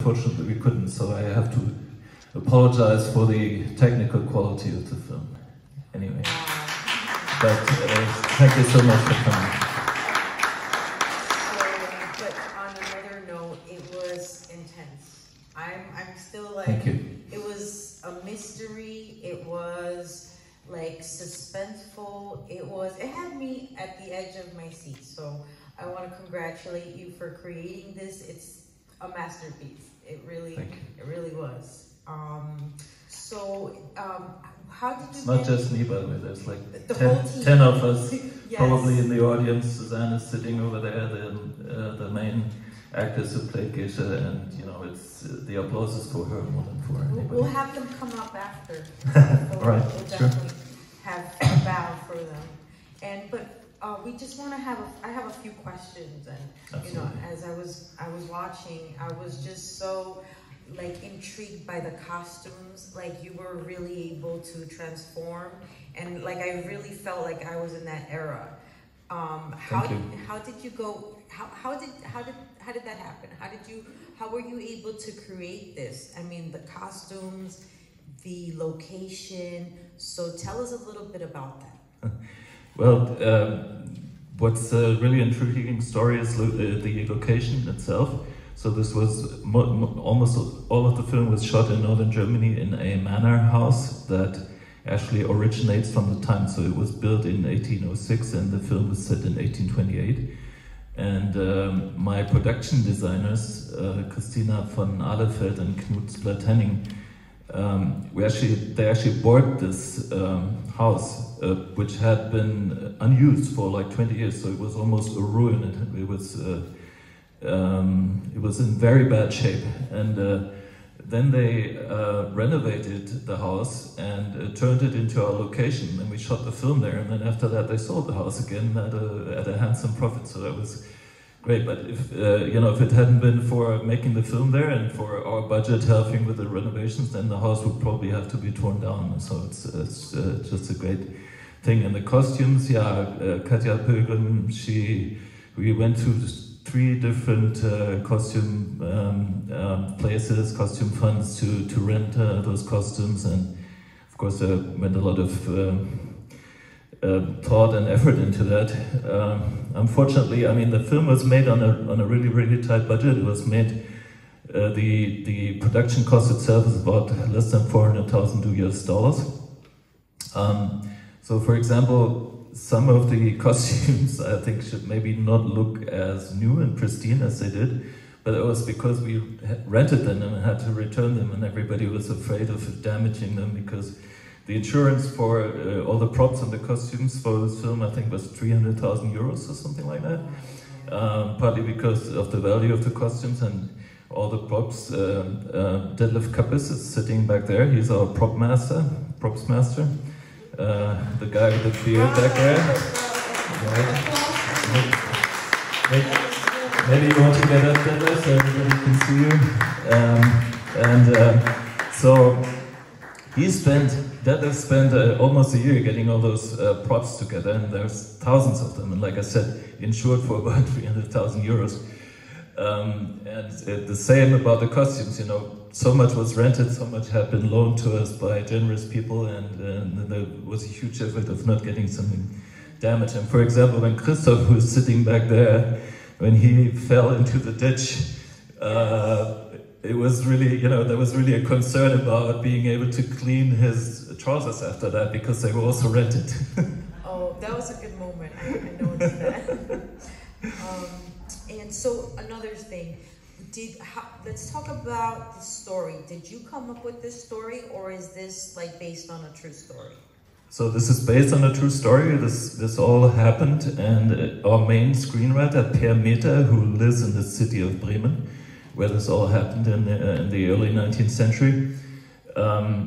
Unfortunately, we couldn't, so I have to apologize for the technical quality of the film. Anyway, but thank you so much for coming. So, but on another note, it was intense. I'm still like, thank you. It was a mystery. It was like suspenseful. It had me at the edge of my seat. So I want to congratulate you for creating this. It's a masterpiece. It really was. How did you? It's not just me, by the way. There's like the whole team. 10 of us, Yes. probably in the audience. Suzanne is sitting over there, the main actors who played Gesche, and you know, it's the applause is for her more than for anybody. We'll have them come up after. All right, we'll definitely have a bow for them. But we just want to have. I have a few questions, and Absolutely. you know, as I was watching, I was just so like intrigued by the costumes. Like you were really able to transform, and like I really felt like I was in that era. How did you go? How did that happen? How were you able to create this? I mean, the costumes, the location. So tell us a little bit about that. Well, what's a really intriguing story is the location itself. So this was almost all of the film was shot in northern Germany in a manor house that actually originates from the time. So it was built in 1806 and the film was set in 1828. And my production designers, Christina von Ahlefeld and Knut Splatenning, they actually bought this house, which had been unused for like 20 years. So it was almost a ruin. It was in very bad shape, and then they renovated the house and turned it into our location, and we shot the film there. And then after that, they sold the house again at a handsome profit. So that was great. But if if it hadn't been for making the film there and for our budget helping with the renovations, then the house would probably have to be torn down. So it's just a great thing. And the costumes, Katja Pilgrim, we went to 3 different costume places, costume funds to rent those costumes, and of course there went a lot of thought and effort into that. Unfortunately, I mean, the film was made on a really, really tight budget. It was made, the production cost itself is about less than $400,000 US. So for example, some of the costumes I think should maybe not look as new and pristine as they did, but it was because we rented them and had to return them, and everybody was afraid of damaging them because the insurance for all the props and the costumes for this film I think was 300,000 euros or something like that, partly because of the value of the costumes and all the props. Detlef Kappes is sitting back there. He's our props master. The guy with the beard back there. Maybe you want to get up there so everybody can see you. So Detlef spent almost a year getting all those props together, and there's thousands of them. And like I said, insured for about 300,000 euros. And the same about the costumes, you know, so much was rented, so much had been loaned to us by generous people, and there was a huge effort of not getting something damaged. And for example, when Christoph, who's sitting back there, when he fell into the ditch, it was really, you know, there was really a concern about being able to clean his trousers after that because they were also rented. Oh, that was a good moment. I noticed that. And so another thing, let's talk about the story. Did you come up with this story, or is this like based on a true story? So this is based on a true story. This all happened, and our main screenwriter, Per Meter, who lives in the city of Bremen, where this all happened in the early 19th century,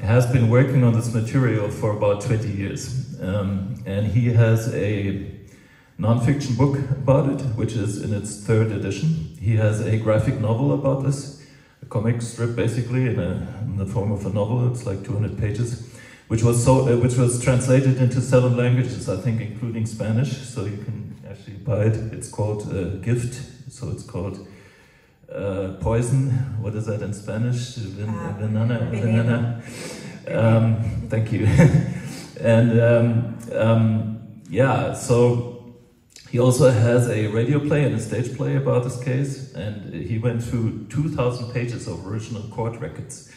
has been working on this material for about 20 years. And he has a non-fiction book about it, which is in its 3rd edition. He has a graphic novel about this, a comic strip basically, in the form of a novel. It's like 200 pages, which was translated into 7 languages, I think, including Spanish. So you can actually buy it. It's called Gift. So it's called poison. What is that in Spanish? Venena. Thank you. And yeah, so he also has a radio play and a stage play about this case, and he went through 2,000 pages of original court records.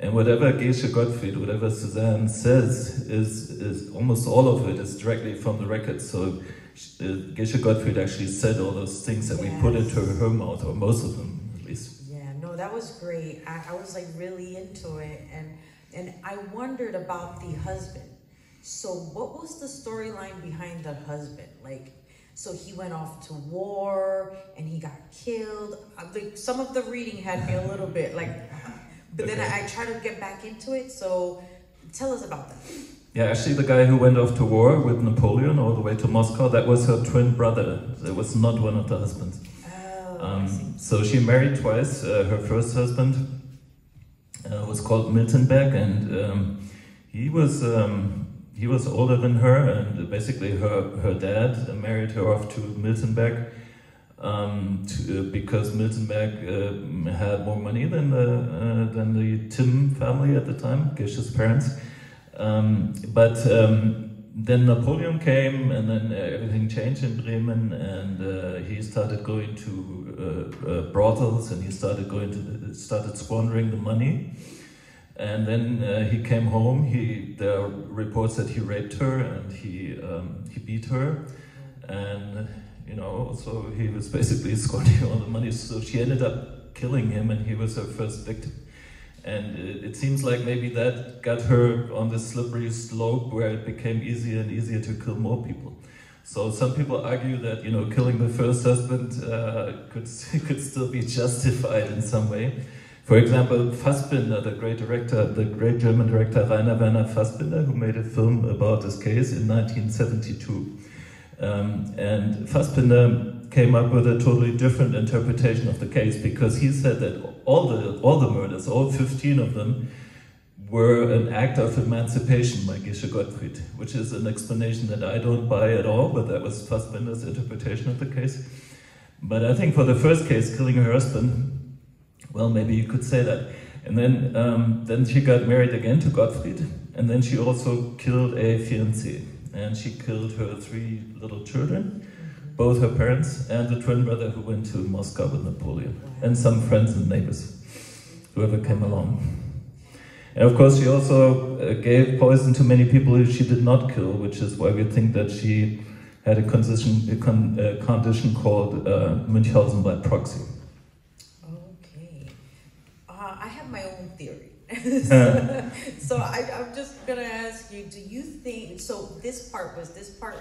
And whatever Gesche Gottfried, whatever Suzanne says, is almost all of it is directly from the records. So Gesche Gottfried actually said all those things that we put into her mouth, or most of them at least. Yeah, no, that was great. I was like really into it, and I wondered about the husband. So what was the storyline behind the husband? Like, so he went off to war and he got killed. Like, some of the reading had me a little bit like, but then I tried to get back into it. So tell us about that. Yeah, actually the guy who went off to war with Napoleon all the way to Moscow, that was her twin brother. That was not one of the husbands. Oh, so she married twice. Her first husband was called Miltenberg, and he was older than her, and basically her dad married her off to Miltenberg because Miltenberg had more money than the Tim family at the time, Gesche's parents. But then Napoleon came, and then everything changed in Bremen, and he started going to brothels, and he started squandering the money. And then he came home. There are reports that he raped her and he beat her, and so he was basically squandering all the money. So she ended up killing him, and he was her first victim. And it seems like maybe that got her on this slippery slope where it became easier and easier to kill more people. So some people argue that killing the first husband could still be justified in some way. For example, Fassbinder, the great German director Rainer Werner Fassbinder, who made a film about this case in 1972. And Fassbinder came up with a totally different interpretation of the case, because he said that all the murders, all 15 of them, were an act of emancipation by Gesche Gottfried, which is an explanation that I don't buy at all, but that was Fassbinder's interpretation of the case. But I think for the first case, killing her husband, well, maybe you could say that. And then she got married again to Gottfried, and then she also killed a fiancé, and she killed her 3 little children, both her parents and the twin brother who went to Moscow with Napoleon, and some friends and neighbors, whoever came along. And of course, she also gave poison to many people who she did not kill, which is why we think that she had a condition called Münchhausen by proxy. I have my own theory. So I'm just gonna ask you, do you think, so this part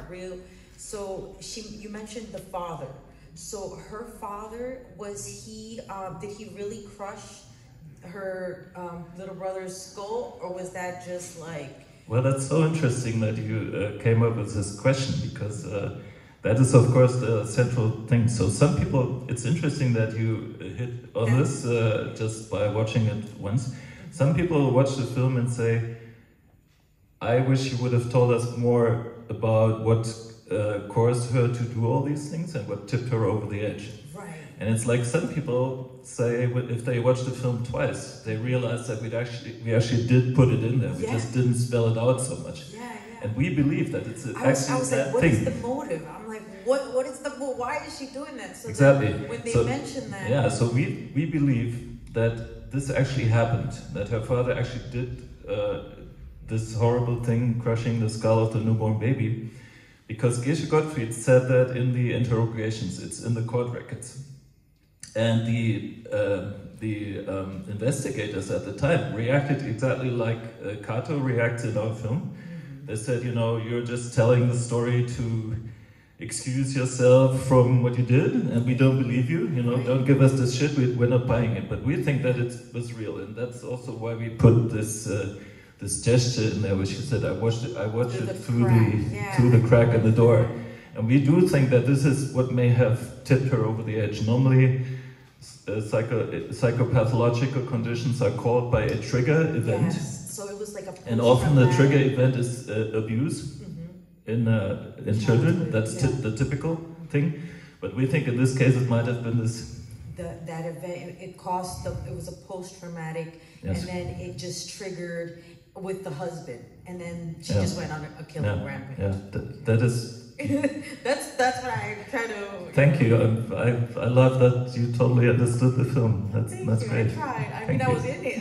real? So you mentioned the father. So her father, did he really crush her little brother's skull, or was that just like... Well, that's so interesting that you came up with this question, because that is, of course, the central thing. So some people, it's interesting that you hit on this just by watching it once. Some people watch the film and say, I wish you would have told us more about what caused her to do all these things and what tipped her over the edge. Right. And it's like some people say, if they watch the film twice, they realize that we actually did put it in there. We just didn't spell it out so much. And we believe that it's actually that thing. I was like, what is the motive? I'm like, what is the, why is she doing that? So exactly. When they mention that... Yeah, so we believe that this actually happened, that her father actually did this horrible thing, crushing the skull of the newborn baby, because Gesche Gottfried said that in the interrogations, it's in the court records. And the investigators at the time reacted exactly like Kato reacts in our film. They said, you're just telling the story to excuse yourself from what you did, and we don't believe you, don't give us this shit, we're not buying it. But we think that it was real, and that's also why we put this this gesture in there, where she said, I watched it through the crack in the door. And we do think that this is what may have tipped her over the edge. Normally, psychopathological conditions are called by a trigger event. Yes. So it was like and often the trigger event is abuse in children. That's the typical thing. But we think in this case it might have been this that event, it caused it was a post-traumatic, yes. and then it just triggered with the husband, and then she Yeah. just went on a killing rampage. Yeah, that is. that's what I try to. Thank you. I love that you totally understood the film. That's great. I tried. I mean, I was in it.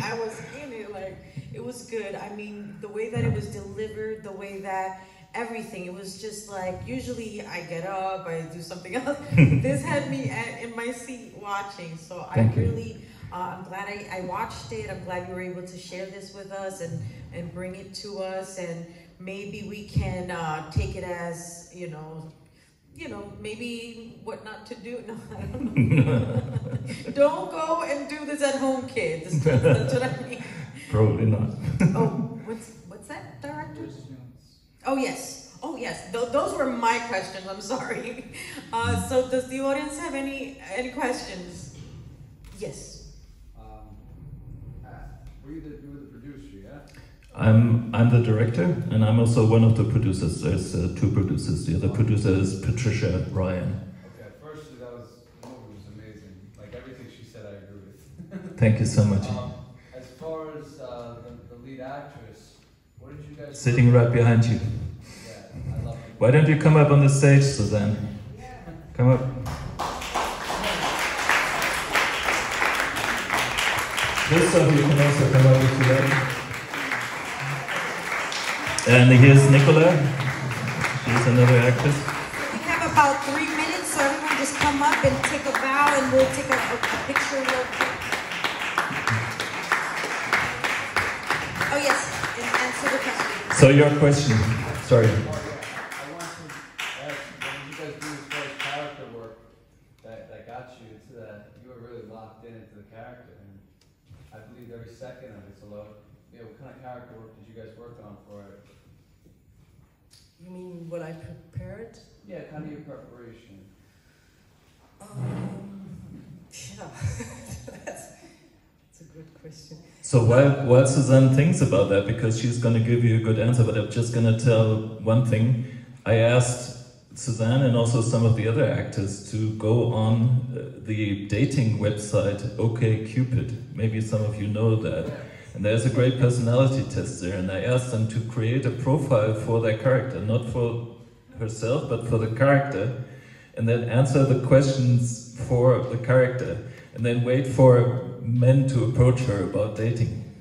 Like, it was good. I mean, the way that it was delivered, the way that everything, it was just like, usually I get up, I do something else. This had me in my seat watching. So I'm glad I watched it. I'm glad you were able to share this with us and bring it to us. And maybe we can take it as, maybe what not to do. No, I don't know. Don't go and do this at home, kids. That's what I mean. Probably not. Oh, what's that, director? Oh yes. Those were my questions. I'm sorry. So does the audience have any questions? Yes. You were the producer, yeah? I'm the director, and I'm also one of the producers. There's two producers. The other producer is Patricia Ryan. Okay, firstly, the movie was amazing. Like, everything she said, I agree with. Thank you so much. As far as the lead actress, what did you guys... Sitting right behind you. Yeah, I love it. Why don't you come up on the stage, Suzanne? Come up. Christoph, you can also come up if you like. And here's Nicola. She's another actress. We have about 3 minutes, so everyone just come up and take a bow, and we'll take a picture real quick. Oh yes, and answer the question. So your question, sorry. I want to ask, when you guys do as far as character work, that got you into that, you were really locked into the character, and I believe every second of it's a lot. What kind of character work did you guys work on for it? You mean what I prepared? Yeah, kind of your preparation. Yeah, that's a good question. So while Suzanne thinks about that, because she's going to give you a good answer, but I'm just going to tell one thing. I asked Suzanne and also some of the other actors to go on the dating website OkCupid. Maybe some of you know that. And there's a great personality test there, and I asked them to create a profile for their character, not for herself, but for the character, and then answer the questions for the character, and then wait for men to approach her about dating.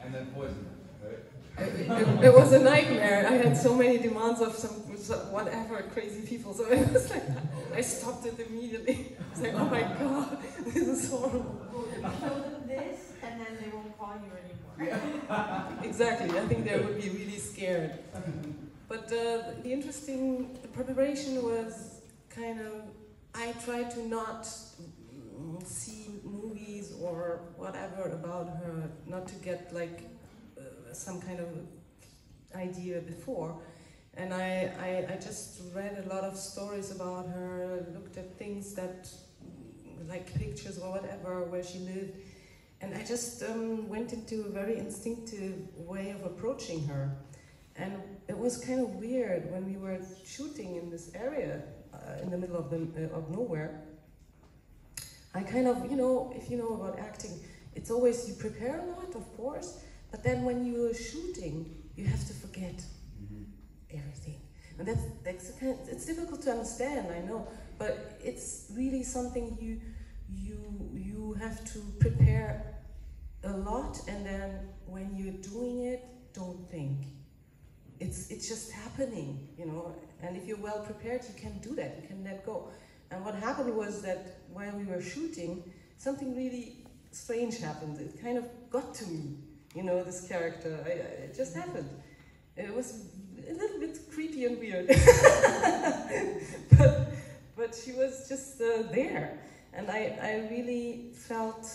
And then poison them, right? It was a nightmare. I had so many demands of some whatever crazy people, so I was like, I stopped it immediately. I was like, oh my god, this is horrible. Show them this, and then they won't call you anymore. Exactly, I think they would be really scared. But the preparation was kind of, I tried to not see movies or whatever about her, not to get like some kind of idea before. And I just read a lot of stories about her, looked at things that, like pictures or whatever, where she lived. And I just went into a very instinctive way of approaching her. And it was kind of weird when we were shooting in this area, in the middle of nowhere. I kind of, if you know about acting, it's always, you prepare a lot, of course, but then when you're shooting, you have to forget everything. And it's difficult to understand, I know, but it's really something you have to prepare a lot, and then when you're doing it, don't think. It's just happening, and if you're well prepared, you can do that, you can let go. And what happened was that while we were shooting, something really strange happened. It kind of got to me, this character. It just happened. It was a little bit creepy and weird, but she was just there, and I really felt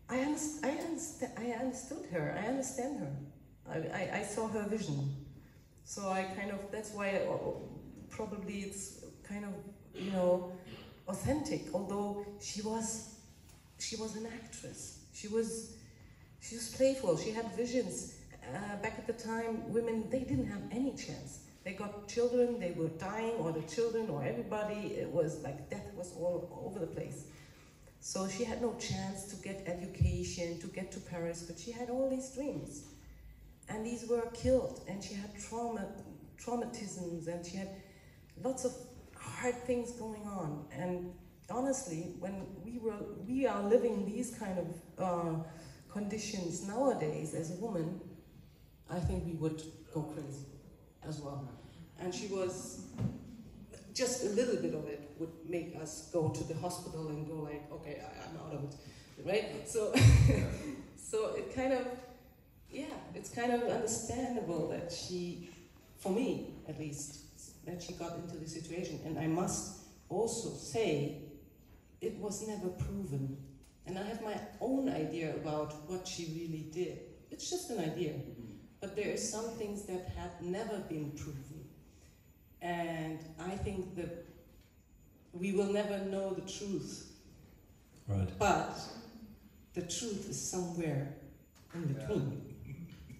I understood her. I understand her. I saw her vision. So I kind of, that's why probably it's kind of, authentic. Although she was an actress. She was playful. She had visions. Back at the time, women, they didn't have any chance. They got children, they were dying, or the children, or everybody. It was like death was all over the place. So she had no chance to get education, to get to Paris, but she had all these dreams. And these were killed, and she had traumatisms, and she had lots of hard things going on. And honestly, when we are living these kind of conditions nowadays as a woman, I think we would go crazy as well. And she was, just a little bit of it would make us go to the hospital and go like, okay, I'm out of it, right? So, so it kind of, yeah, it's kind of understandable that she, for me at least, that she got into the situation. And I must also say, it was never proven. And I have my own idea about what she really did. It's just an idea. But there are some things that had never been proven. And I think that we will never know the truth. Right. But the truth is somewhere in between.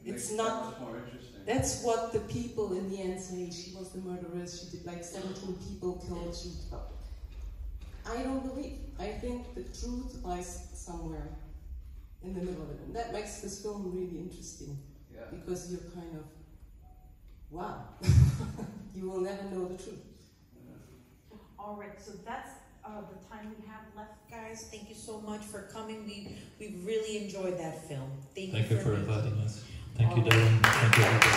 It's not, more interesting. that's what the people in the end say. She was the murderess, she did like 17 people killed, I don't believe. I think the truth lies somewhere in the middle of it. And that makes this film really interesting. Yeah. Because you're kind of, wow, you will never know the truth. All right, so that's the time we have left, guys. Thank you so much for coming. We really enjoyed that film. Thank you for for inviting us. Thank you, Darren. Thank you, everybody.